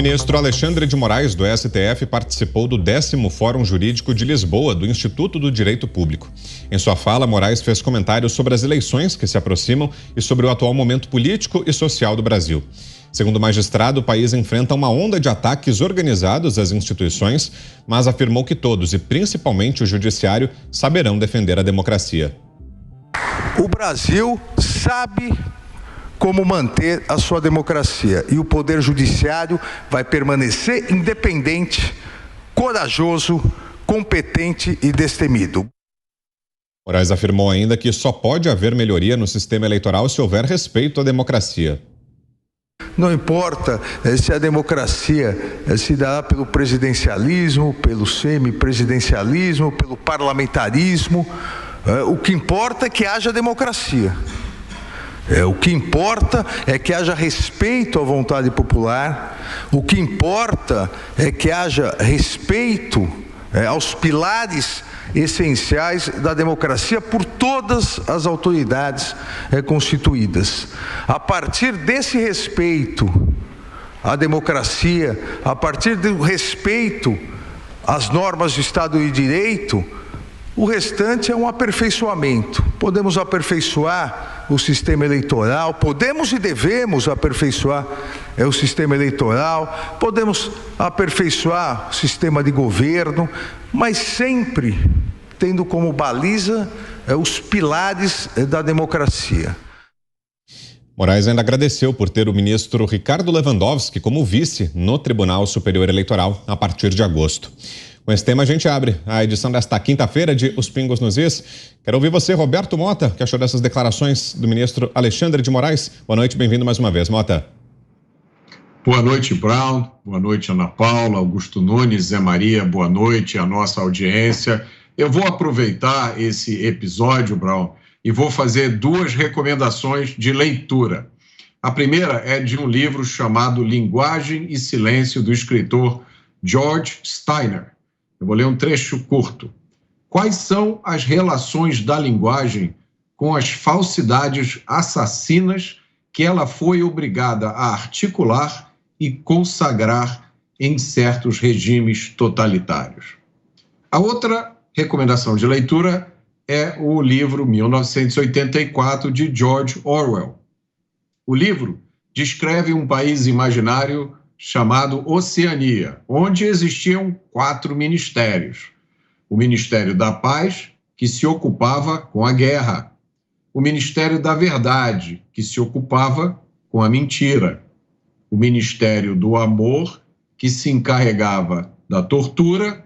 ministro Alexandre de Moraes, do STF, participou do 10º Fórum Jurídico de Lisboa, do Instituto do Direito Público. Em sua fala, Moraes fez comentários sobre as eleições que se aproximam e sobre o atual momento político e social do Brasil. Segundo o magistrado, o país enfrenta uma onda de ataques organizados às instituições, mas afirmou que todos, e principalmente o judiciário, saberão defender a democracia. O Brasil sabe como manter a sua democracia e o Poder Judiciário vai permanecer independente, corajoso, competente e destemido. Moraes afirmou ainda que só pode haver melhoria no sistema eleitoral se houver respeito à democracia. Não importa se a democracia se dá pelo presidencialismo, pelo semipresidencialismo, pelo parlamentarismo, o que importa é que haja democracia. O que importa é que haja respeito à vontade popular, o que importa é que haja respeito aos pilares essenciais da democracia por todas as autoridades constituídas. A partir desse respeito à democracia, a partir do respeito às normas de Estado de Direito, o restante é um aperfeiçoamento. Podemos aperfeiçoar o sistema eleitoral, podemos e devemos aperfeiçoar o sistema eleitoral, podemos aperfeiçoar o sistema de governo, mas sempre tendo como baliza os pilares da democracia. Moraes ainda agradeceu por ter o ministro Ricardo Lewandowski como vice no Tribunal Superior Eleitoral a partir de agosto. Com esse tema, a gente abre a edição desta quinta-feira de Os Pingos nos Is. Quero ouvir você, Roberto Mota, que achou dessas declarações do ministro Alexandre de Moraes. Boa noite, bem-vindo mais uma vez, Mota. Boa noite, Brown. Boa noite, Ana Paula, Augusto Nunes, Zé Maria. Boa noite à nossa audiência. Eu vou aproveitar esse episódio, Brown, e vou fazer duas recomendações de leitura. A primeira é de um livro chamado Linguagem e Silêncio, do escritor George Steiner. Eu vou ler um trecho curto. Quais são as relações da linguagem com as falsidades assassinas que ela foi obrigada a articular e consagrar em certos regimes totalitários? A outra recomendação de leitura é o livro 1984, de George Orwell. O livro descreve um país imaginário chamado Oceania, onde existiam 4 ministérios. O Ministério da Paz, que se ocupava com a guerra. O Ministério da Verdade, que se ocupava com a mentira. O Ministério do Amor, que se encarregava da tortura.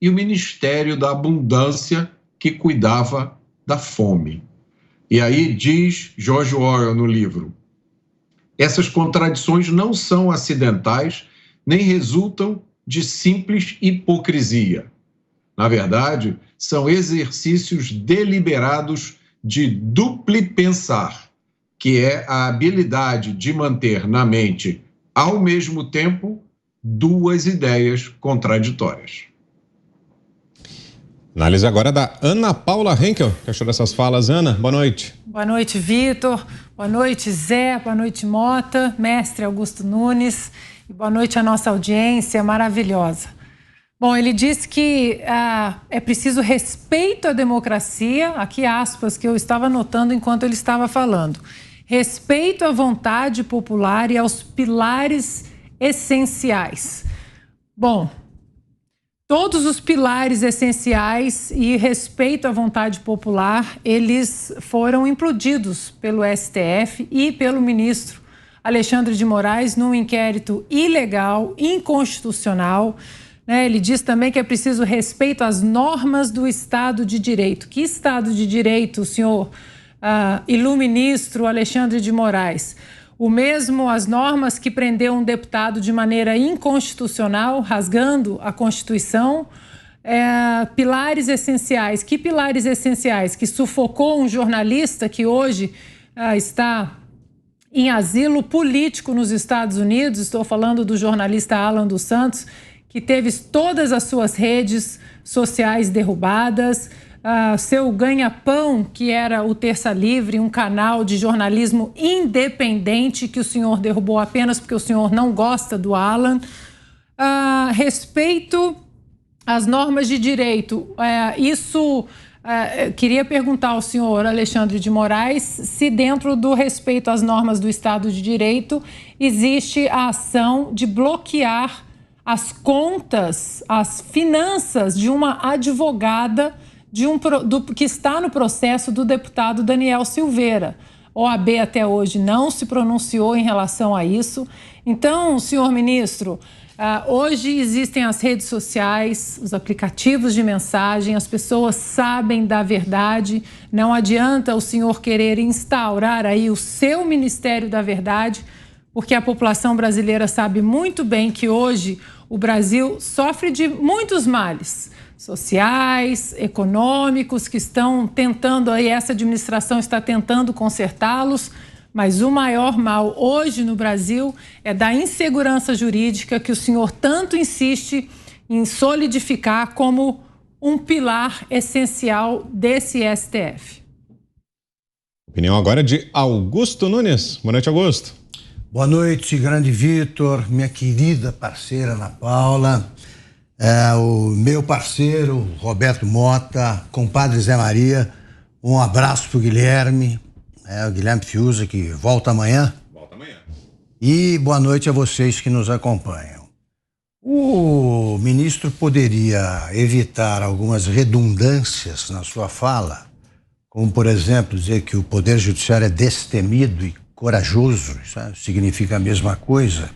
E o Ministério da Abundância, que cuidava da fome. E aí diz George Orwell no livro: essas contradições não são acidentais, nem resultam de simples hipocrisia. Na verdade, são exercícios deliberados de duplipensar, que é a habilidade de manter na mente, ao mesmo tempo, 2 ideias contraditórias. Análise agora da Ana Paula Henkel. O que achou dessas falas, Ana? Boa noite. Boa noite, Vitor. Boa noite, Zé. Boa noite, Mota, mestre Augusto Nunes. E boa noite à nossa audiência maravilhosa. Bom, ele disse que é preciso respeito à democracia, aqui aspas que eu estava anotando enquanto ele estava falando. Respeito à vontade popular e aos pilares essenciais. Bom, todos os pilares essenciais e respeito à vontade popular, eles foram implodidos pelo STF e pelo ministro Alexandre de Moraes num inquérito ilegal, inconstitucional. Ele diz também que é preciso respeito às normas do Estado de Direito. Que Estado de Direito, senhor iluministro Alexandre de Moraes? O mesmo as normas que prendeu um deputado de maneira inconstitucional, rasgando a Constituição. Pilares essenciais. Que pilares essenciais? Que sufocou um jornalista que hoje está em asilo político nos Estados Unidos. Estou falando do jornalista Alan dos Santos, que teve todas as suas redes sociais derrubadas. seu ganha-pão, que era o Terça Livre, um canal de jornalismo independente que o senhor derrubou apenas porque o senhor não gosta do Alan. Respeito às normas de direito, queria perguntar ao senhor Alexandre de Moraes se dentro do respeito às normas do Estado de Direito existe a ação de bloquear as contas, as finanças de uma advogada que está no processo do deputado Daniel Silveira. A OAB até hoje não se pronunciou em relação a isso. Então, senhor ministro, hoje existem as redes sociais, os aplicativos de mensagem, as pessoas sabem da verdade. Não adianta o senhor querer instaurar aí o seu Ministério da Verdade, porque a população brasileira sabe muito bem que hoje o Brasil sofre de muitos males sociais, econômicos, que estão tentando, aí essa administração está tentando consertá-los, mas o maior mal hoje no Brasil é da insegurança jurídica que o senhor tanto insiste em solidificar como um pilar essencial desse STF. Opinião agora de Augusto Nunes. Boa noite, Augusto. Boa noite, grande Vitor, minha querida parceira Ana Paula, o meu parceiro Roberto Mota, compadre Zé Maria, um abraço pro Guilherme, o Guilherme Fiuza, que volta amanhã. Volta amanhã. E boa noite a vocês que nos acompanham. O ministro poderia evitar algumas redundâncias na sua fala, como, por exemplo, dizer que o Poder Judiciário é destemido e corajoso, isso significa a mesma coisa,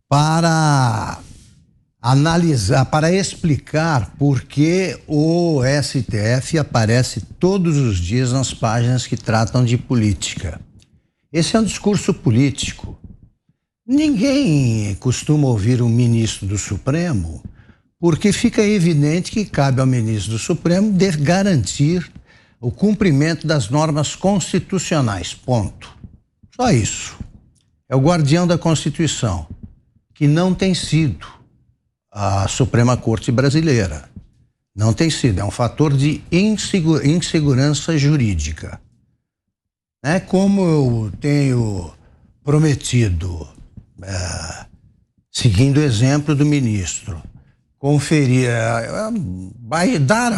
para analisar, para explicar por que o STF aparece todos os dias nas páginas que tratam de política. Esse é um discurso político. Ninguém costuma ouvir um ministro do Supremo, porque fica evidente que cabe ao ministro do Supremo garantir o cumprimento das normas constitucionais, ponto. Só isso. É o guardião da Constituição, que não tem sido a Suprema Corte Brasileira. Não tem sido, é um fator de insegurança jurídica. Como eu tenho prometido, seguindo o exemplo do ministro, vai dar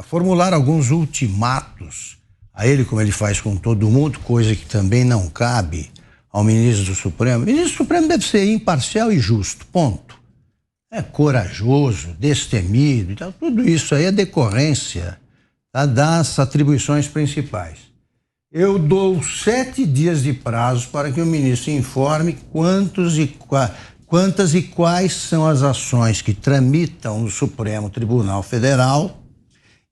formular alguns ultimatos a ele, como ele faz com todo mundo, coisa que também não cabe ao ministro do Supremo. O ministro do Supremo deve ser imparcial e justo, ponto. É corajoso, destemido e tal, tudo isso aí é decorrência das atribuições principais. Eu dou 7 dias de prazo para que o ministro informe quantas e quais são as ações que tramitam no Supremo Tribunal Federal,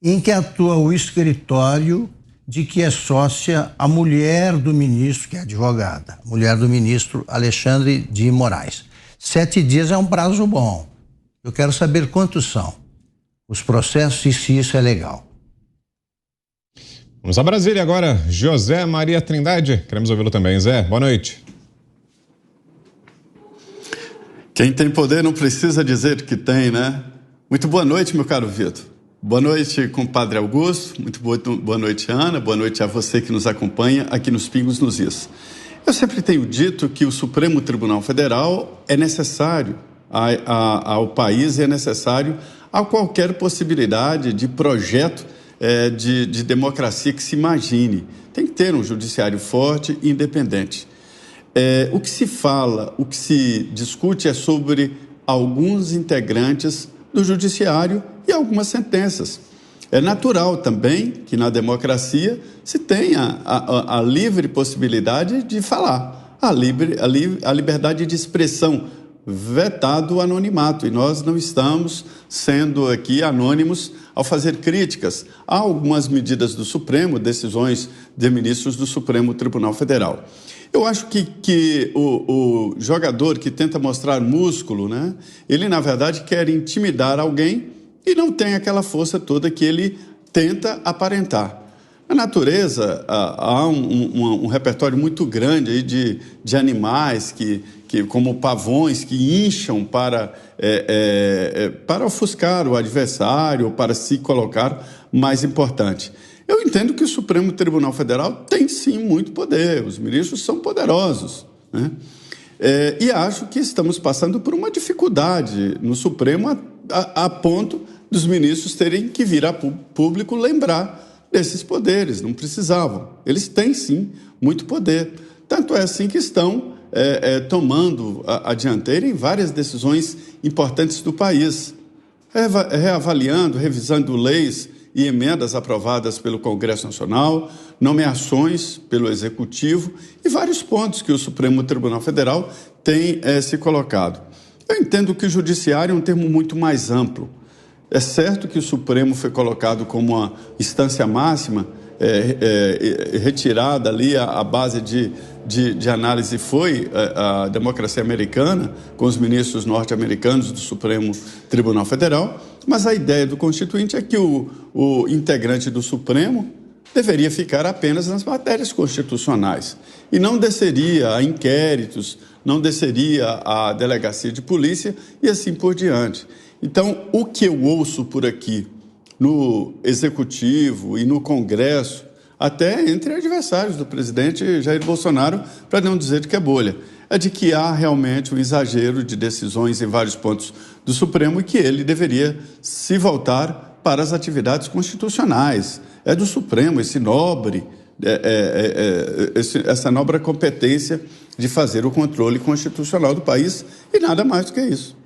em que atua o escritório de que é sócia a mulher do ministro, que é advogada, mulher do ministro Alexandre de Moraes. 7 dias é um prazo bom. Eu quero saber quantos são os processos e se isso é legal. Vamos a Brasília agora. José Maria Trindade, queremos ouvi-lo também. Zé, boa noite. Quem tem poder não precisa dizer que tem, né? Muito boa noite, meu caro Vitor. Boa noite, compadre Augusto. Muito boa noite, Ana. Boa noite a você que nos acompanha aqui nos Pingos nos Is. Eu sempre tenho dito que o Supremo Tribunal Federal é necessário ao país, é necessário a qualquer possibilidade de projeto de democracia que se imagine. Tem que ter um judiciário forte e independente. O que se fala, o que se discute é sobre alguns integrantes do judiciário e algumas sentenças. É natural também que na democracia se tenha a livre possibilidade de falar, a liberdade de expressão, vetado o anonimato, e nós não estamos sendo aqui anônimos ao fazer críticas a algumas medidas do Supremo, decisões de ministros do Supremo Tribunal Federal. Eu acho que o jogador que tenta mostrar músculo, né, ele na verdade quer intimidar alguém e não tem aquela força toda que ele tenta aparentar. Na natureza, há um repertório muito grande aí de animais, como pavões, que incham para ofuscar o adversário, para se colocar mais importante. Eu entendo que o Supremo Tribunal Federal tem sim muito poder, os ministros são poderosos, né? E acho que estamos passando por uma dificuldade no Supremo a ponto dos ministros terem que vir a público lembrar desses poderes, não precisavam. Eles têm sim muito poder, tanto é assim que estão tomando a dianteira em várias decisões importantes do país, reavaliando, revisando leis e emendas aprovadas pelo Congresso Nacional, nomeações pelo Executivo e vários pontos que o Supremo Tribunal Federal tem se colocado. Eu entendo que o judiciário é um termo muito mais amplo. É certo que o Supremo foi colocado como uma instância máxima, retirada ali a base de análise foi a democracia americana, com os ministros norte-americanos do Supremo Tribunal Federal, mas a ideia do Constituinte é que o integrante do Supremo deveria ficar apenas nas matérias constitucionais e não desceria a inquéritos, não desceria à delegacia de polícia e assim por diante. Então, o que eu ouço por aqui no Executivo e no Congresso, até entre adversários do presidente Jair Bolsonaro, para não dizer que é bolha, é de que há realmente um exagero de decisões em vários pontos do Supremo e que ele deveria se voltar para as atividades constitucionais. É do Supremo essa nobre competência de fazer o controle constitucional do país e nada mais do que isso.